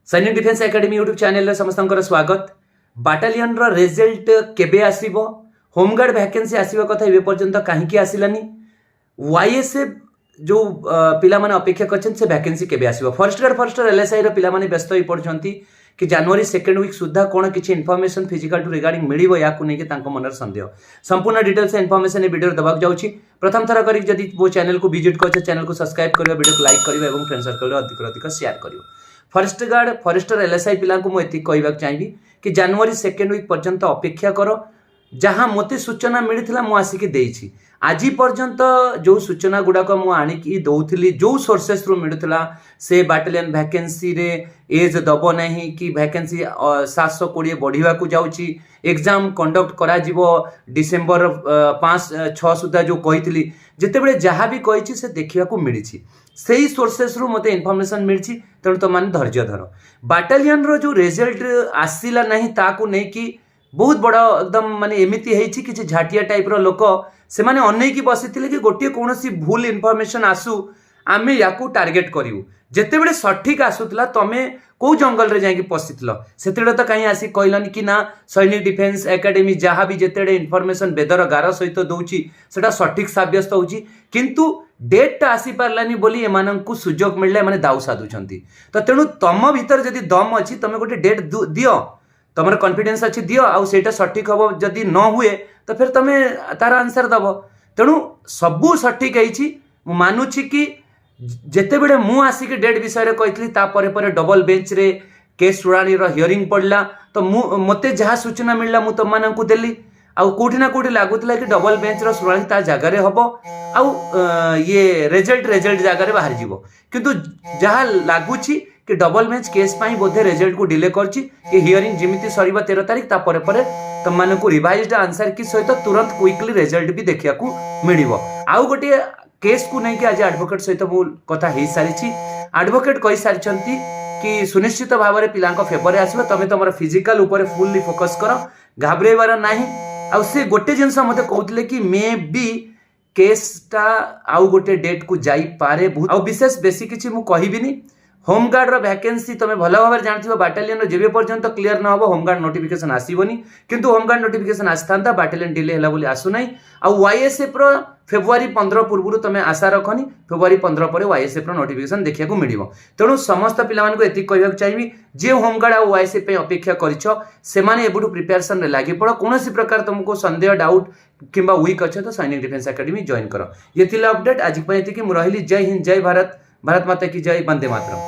सैनिक defence academy YouTube channel समस्त स्वागत। बाटालियन रो रिजल्ट केबे आसीबो, होमगार्ड वैकेंसी आसीबा कथा एबे पर्यंत काहेकि आसिलानी, वाईएसएफ जो पिला माने अपेक्षा करछन से वैकेंसी केबे आसीबो। फर्स्ट एलएसआई रो पिला माने व्यस्त होई पड़छंती कि जनवरी सेकेंड वीक सुद्धा कोन किछि इन्फॉर्मेशन फिजिकल टू रिगार्डिंग मिलिबो याकु नै कि तांको मनर संदेह। संपूर्ण डिटेल्स इन्फॉर्मेशन ए वीडियो दबाक जाउछि। प्रथम थरा करी जदि वो चैनल को विजिट करछ, चैनल को सब्सक्राइब करियो, वीडियो को लाइक करियो एवं फ्रेंड सर्कल रो अधिक शेयर करियो। फॉरेस्ट गार्ड फॉरेस्टर एलएसआई पिला को मु एति कहबाक चाहिबी कि जनवरी सेकेंड वीक पर्यंत अपेक्षा करो। जहाँ मते सूचना मिलथिला मु आसिक देइछि, आज पर्यंत जो सूचना गुड़ाक मु आनिकी दउथिली, जो सोर्सेस रु मिलथिला से बाटालियन वैकेंसी रे एज दबो नहीं कि वैकेंसी 720 बढ़िवा को जाउछि, एग्जाम कंडक्ट करा जिवो डिसेंबर 5-6 सुधा जो कहिथिली, जेते बेले जहाँ भी कहिछि से देखिया को मिलिछि, सेही सोर्सेस रु मते इन्फॉर्मेशन मिलछि। तेणु तो मान धैर्य धर। बाटालियन रो जो रिजल्ट आसिला नहीं ताकू नै कि बहुत बड़ एकदम माने एमिति हेछि कि झाटिया टाइप रो लोक से माने अनेकी बसिथिले कि गोटे कोनोसी भूल इन्फॉर्मेशन आसु आमे याकू टार्गेट करिवु। जेते बेले सठिक आसुतला तमे को जंगल रे जाई पसिथिलो, सेतेडे तो कहीं आसी कहलनी कि ना सैनिक डिफेन्स एकेडमी जहाँ भी जेतेडे इन्फॉर्मेशन बेदर गार सहित दउछि सेटा सठिक साब्यस्त होउछि, किंतु डेट आसी पारलानी बोली एमानंकु सुजोग मिलले माने दाउ साधुछंती। तो तेणु तम भीतर जदि दम अछि तमे गोटे डेट दियो, तमर कॉन्फिडेंस अछि दियो, आउ सेटा सठिक हबो। जदि न हुए तो फिर तमे तार आंसर दबो। तेणु सबु सठिक हेछि। मु मानुछि कि जेते बेले मु आसिक डेट विषय रे कहितली ता परे परे डबल बेंच रे केस सुनानी रो हियरिंग पड़ला, तो मते जहाँ सूचना मिलला मु तम मानंकु देली। आउ कोठी ना कोठी लागुतला कि डबल बेंच रो सुनानी ता जगह रे हबो, आउ ये रिजल्ट जगह रे बाहर जीवो। किंतु जहाँ लागुछि कि डबल बेंच केस पाई बोधे रिजल्ट को डिले करछि कि हियरिंग जिमिति सरीबा 13 तारिख ता परे परे तम मानंकु रिवाइज्ड आंसर की सहित तुरंत क्विकली रिजल्ट भी देखिया को मिलिबो। आउ गोटे केस को नहीं कि आज एडवोकेट सहित मु कथा हे सारिछि। एडवोकेट कहि सारिछंती कि सुनिश्चित भाव में पिलांको फेवर रे आसीबो, तमे तमर फिजिकल ऊपर फुल्ली फोकस करो, घाबरेबार नाही। आउ से गोटे जिनस मते कहउतले कि मे बी केसटा आउ गोटे डेट को जाई पारे। बहुत आउ विशेष बेसी किछि मु कहिबिनी। होमगार्ड रो वैकेंसी तमे भला भाव जानथिबो, बाटालियन रो जेबे पर्यंत क्लियर न होबो होमगार्ड नोटिफिकेशन आसीबोनी, किंतु होमगार्ड नोटिफिकेशन आस्थांता बाटालियन डिले होला बोली आसु नाही। आ वाईएसएफ रो फेब्रुआरी 15 पूर्व तमे आशा रखनी, फेब्रुआरी 15 पर वाईएसएफ रो नोटिफिकेशन देखिया को मिलिबो। तेणु समस्त पिला मानको एति कहबाक चाहिबी जे होमगार्ड आ वाईएसएफ पे अपेक्षा करिछो से माने एबुटु प्रिपरेशन रे लागि पड़ो। कोनोसी प्रकार तुमको संदेह डाउट किंबा वीक अछि तो सैनिक डिफेन्स एकेडमी जॉइन करो। ये थिला अपडेट आज पय एति कि मु रहिली। जय हिंद, जय भारत, भारत माता की जय, वंदे मातरम।